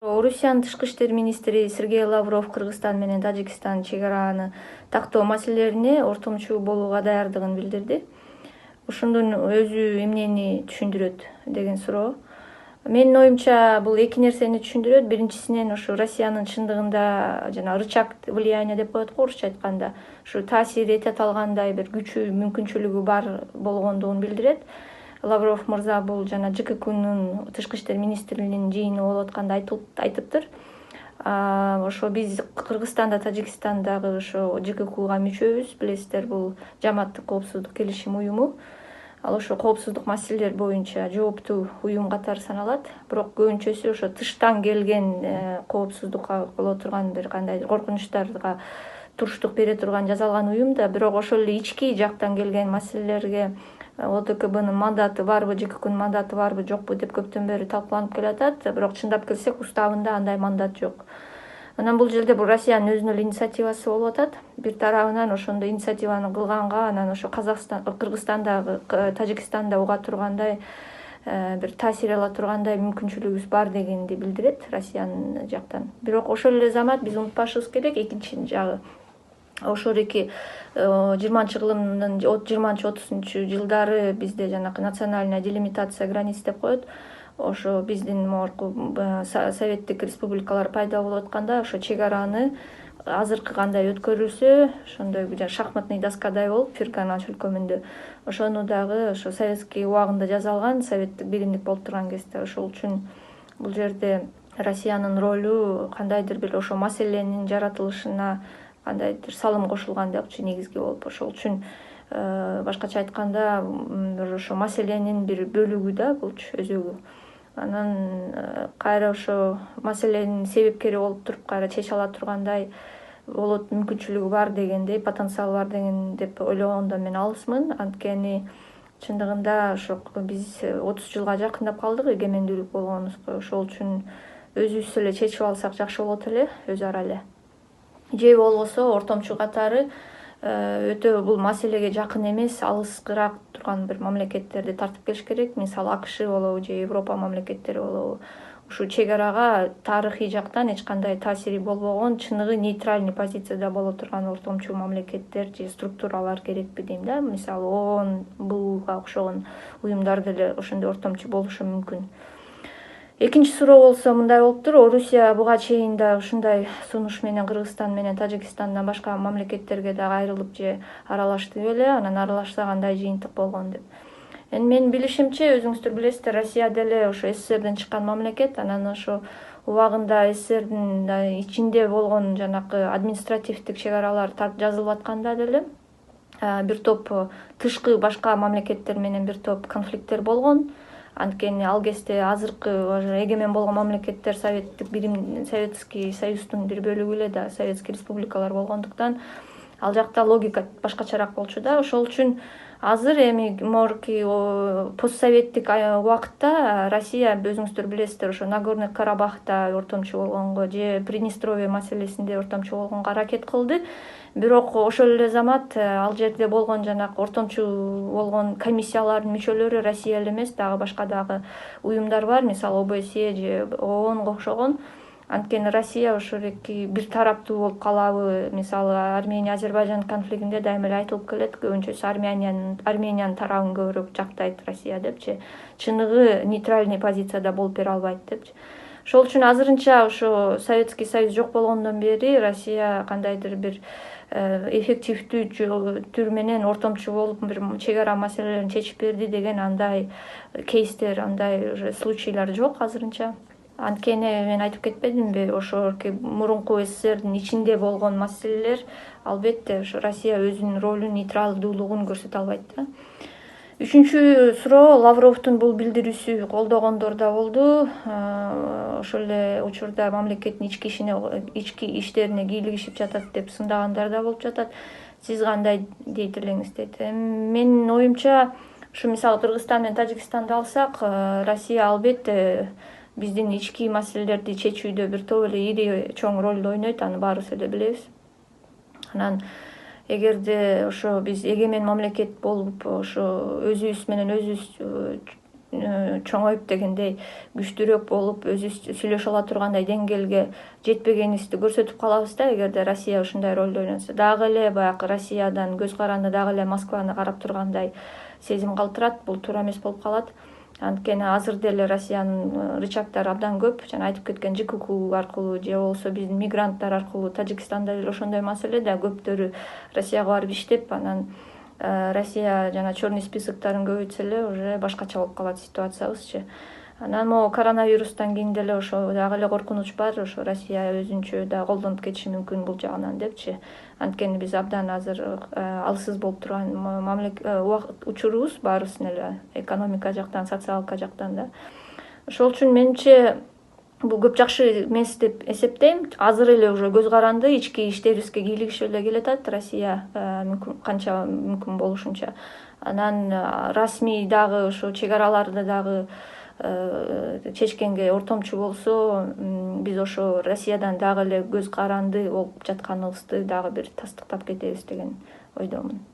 Орусиянын тышкы иштер министри Сергей Лавров Кыргызстан менен Тажикстан чек араны тактоо маселелерине ортомчу болууга даярдыгын билдирди. Ушундун өзү эмнени түшүндүрөт деген суроо. Менин оюмча бул эки нерсени түшүндүрөт. Биринчисинен ушу Россиянын чындыгында жана рычаг влияния деп коет го орусча айтканда, ушу таасир эте алгандай бир күчү мүмкүнчүлүгү бар болгондугун билдирет. Лавров мырза бул жана ЖККнын тышкы иштер министрлигинин жыйыны болуп атканда айтыптыр. Ошо биз Кыргызстанда, Тажикстандагы ошо ЖККга мүчөбүз. Билесиздер, бул Жамааттык коопсуздук келишим уюму. Ал ошо коопсуздук маселелер боюнча жооптуу уюм катары саналат. Бирок көбүнчөсү ошо тыштан келген коопсуздукка боло турган бир кандайдыр коркунучтарга туруштук бере турган жасалган уюм да, бирок ошол эле ички жактан келген маселелерге ОДКБнын мандаты барбы, ЖККнын мандаты барбы, жокпу деп көптөн бери талкууланып келатат. Бирок чындап келсек, уставында андай мандат жок. Анан бул жерде бул Россиянын өзүнүн эле инициативасы болуп атат. Бир тарабынан ошондой инициативаны кылганга, анан ошо Кыргызстандагы, Тажикстанда уга тургандай бир таасир ала тургандай мүмкүнчүлүгүбүз бар дегенди билдирет Россиянын жактан. Бирок ошол эле замат биз унутпашыбыз керек, экинчи жагы ошол эки 20-кылымдын 20-30 жылдары бизде жанакы национальная делимитация границ деп коет. Ошо биздин могорку советтик республикалар пайда болуп атканда, ошо чек араны азыркы кандай өткөрүлсө, ошондой шахматный доскадай болуп Фергана чөлкөмүндө, ошону дагы ошо советский убагында жасалган, советтик биримдик болуп турган кезде. Ошол үчүн бул жерде Россиянын ролу кандайдыр бир ошо маселенин жаратылышына кандайдыр салым кошулган депчи негизги болуп. Ошол үчүн башкача айтканда бир ошо маселенин бир бөлүгү да булчу өзөгү. Анан кайра ошо маселенин себепкери болуп туруп кайра чече ала тургандай болот мүмкүнчүлүгү бар дегендей, потенциал бар деген деп ойлогондон мен алысмын. Анткени чындыгында ошо биз 30 жылга жакындап калдык эгемендүүлүк болгонубузга. Ошол үчүн өзүбүз эле чечип алсак жакшы болот эле, өзү ара эле. Же болбосо ортомчу катары өтө бул маселеге жакын эмес, алыскыраак турган бир мамлекеттерди тартып келиш керек. Мисалы АКШ болобу же Европа мамлекеттери болобу. Ушул чек арага тарыхый жактан эч кандай таасири болбогон, чыныгы нейтральный позицияда боло турган ортомчу мамлекеттер же структуралар керекпи дейм да. Мисалы ООН, БУга окшогон уюмдар деле ошондой ортомчу болушу мүмкүн. Экинчи суроо болсо мындай болуптур. Орусия буга чейин да ушундай сунуш менен Кыргызстан менен Тажикстандан башка мамлекеттерге дагы айрылып же аралашты беле, анан аралашса кандай жыйынтык болгон деп. Эми менин билишимче, өзүңүздөр билесиздер, Россия деле ошо СССРден чыккан мамлекет. Анан ошо убагында СССРдин ичинде болгон жанакы административдик чек аралар жазылып атканда деле бир топ тышкы башка мамлекеттер менен бир топ конфликттер болгон. Анткени ал кезде азыркы эгемен болгон мамлекеттер Советский Союздун бир бөлүгү эле да, советский республикалар болгондуктан ал жакта логика башкачараак болчу да. Ошол үчүн азыр эми могорки постсоветтик убакытта Россия, өзүңүздөр билесиздер, ошо Нагорный Карабахта ортомчу болгонго же Приднестровье маселесинде ортомчу болгонго аракет кылды. Бирок ошол эле замат ал жерде болгон жанакы ортомчу болгон комиссиялардын мүчөлөрү Россия эле эмес, дагы башка дагы уюмдар бар, мисалы ОБСЕ же ООНго окшогон. Анткени Россия ошол эки бир тараптуу болуп калабы, мисалы Армения-Азербайжан конфликтинде дайыма эле айтылып келет, көбүнчөсү Армениянын тарабын көбүрөөк жактайт Россия депчи, чыныгы нейтральный позицияда болуп бере албайт депчи. Ошол үчүн азырынча ошо Советский Союз жок болгондон бери Россия кандайдыр бир эффективдүү түр менен ортомчу болуп бир чек ара маселелерин чечип берди деген андай кейстер, андай случайлар жок азырынча. Анткени мен айтып кетпедимби, ошо мурунку СССРдин ичинде болгон маселелер албетте ошо Россия өзүнүн ролун, нейтралдуулугун көрсөтө албайт да. Үчүнчү суроо, Лавровдун бул билдирүүсү колдогондор да болду. Ошол эле учурда мамлекеттин ички иштерине кийлигишип жатат деп сындагандар да болуп жатат. Сиз кандай дейт элеңиз дейт. Менин оюмча, ушу мисалы Кыргызстан менен Тажикстанды алсак, Россия албетте биздин ички маселелерди чечүүдө бир топ эле ири чоң ролду ойнойт, аны баарыбыз эле билебиз. Анан эгерде ошо биз эгемен мамлекет болуп, ошо өзүбүз менен өзүбүз чоңоюп дегендей күчтүүрөөк болуп өзүбүз сүйлөшө ала тургандай деңгээлге жетпегенибизди көрсөтүп калабыз да, эгерде Россия ушундай ролду ойносо. Дагы эле баягы Россиядан көз каранды дагы эле Москваны карап тургандай сезим калтырат. Бул туура эмес болуп калат. Анткени азыр деле Россиянын рычагдары абдан көп. Жана айтып кеткен ЖКХ аркылуу же болбосо биздин мигранттар аркылуу Тажикстанда деле ошондой маселе да, көптөрү Россияга барып иштеп, анан Россия жана черный списоктарын көбөйтсө эле уже башкача болуп калат ситуациябызчы. Анан могу коронавирустан кийин деле ошо дагы эле коркунуч бар, ошо Россия өзүнчө да колдонуп кетиши мүмкүн бул жагынан депчи. Анткени биз абдан азыр алсыз болуп турган учурубуз баарыбыздын эле экономика жактан, социалка жактан да. Ошол үчүн менимче бул көп жакшы эмес деп эсептейм. Азыр эле уже көз каранды ички иштерибизге кийлигишип эле келатат Россия, канча мүмкүн болушунча. Анан расмий дагы ошо чек араларды дагы чечкенге ортомчу болсо, биз ошо Россиядан дагы эле көз каранды болуп жатканыбызды дагы бир тастыктап кетебиз деген ойдомун.